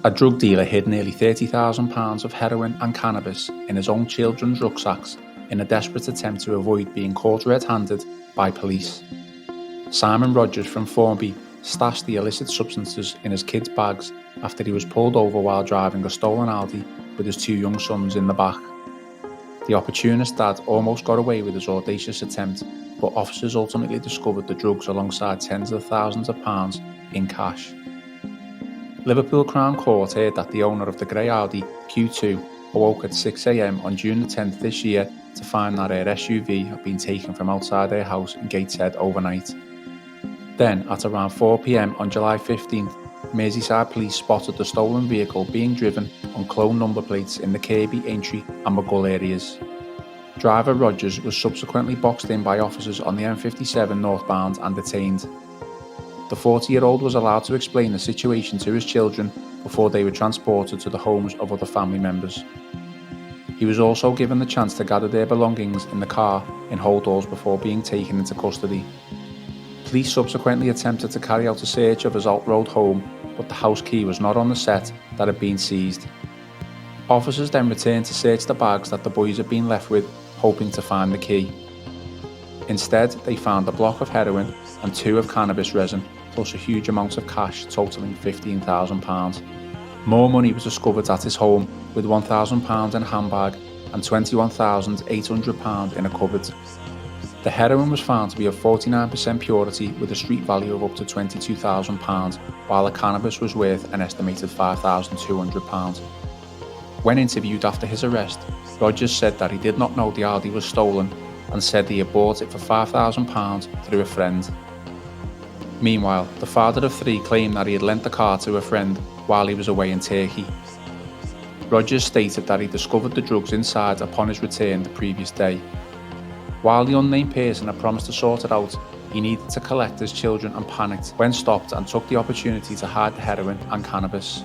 A drug dealer hid nearly £30,000 of heroin and cannabis in his own children's rucksacks in a desperate attempt to avoid being caught red-handed by police. Simon Rogers from Formby stashed the illicit substances in his kids' bags after he was pulled over while driving a stolen Audi with his two young sons in the back. The Opportunist dad almost got away with his audacious attempt, but officers ultimately discovered the drugs alongside tens of thousands of pounds in cash. Liverpool Crown Court heard that the owner of the grey Audi Q2 awoke at 6 a.m. on June the 10th this year to find that her SUV had been taken from outside her house in Gateshead overnight. Then, at around 4 p.m. on July 15th, Merseyside police spotted the stolen vehicle being driven on clone number plates in the Kirby, Aintree and Maghull areas. Driver Rogers was subsequently boxed in by officers on the M57 northbound and detained. The 40-year-old was allowed to explain the situation to his children before they were transported to the homes of other family members. He was also given the chance to gather their belongings in the car in holdalls before being taken into custody. Police subsequently attempted to carry out a search of his Alt Road home, but the house key was not on the set that had been seized. Officers then returned to search the bags that the boys had been left with, hoping to find the key. Instead, they found a block of heroin and 2 of cannabis resin, plus a huge amount of cash totalling £15,000. More money was discovered at his home, with £1,000 in a handbag and £21,800 in a cupboard. The heroin was found to be of 49% purity with a street value of up to £22,000, while the cannabis was worth an estimated £5,200. When interviewed after his arrest, Rogers said that he did not know the Audi was stolen and said he had bought it for £5,000 through a friend. Meanwhile, the father of 3 claimed that he had lent the car to a friend while he was away in Turkey. Rogers stated that he discovered the drugs inside upon his return the previous day. While the unnamed person had promised to sort it out, he needed to collect his children and panicked when stopped and took the opportunity to hide the heroin and cannabis.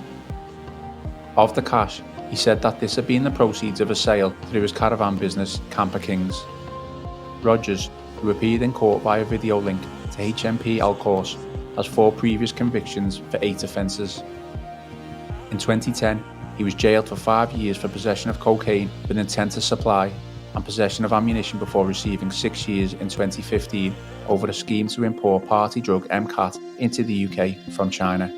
Of the cash, he said that this had been the proceeds of a sale through his caravan business, Camper Kings. Rogers, who appeared in court via video link to HMP Alcourse, has 4 previous convictions for 8 offences. In 2010, he was jailed for 5 years for possession of cocaine with intent to supply and possession of ammunition before receiving 6 years in 2015 over a scheme to import party drug MCAT into the UK from China.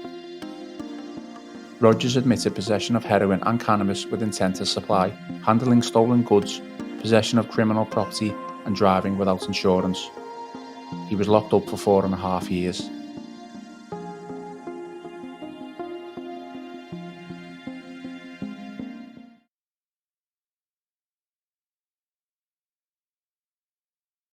Rogers admitted possession of heroin and cannabis with intent to supply, handling stolen goods, possession of criminal property and driving without insurance. He was locked up for 4.5 years.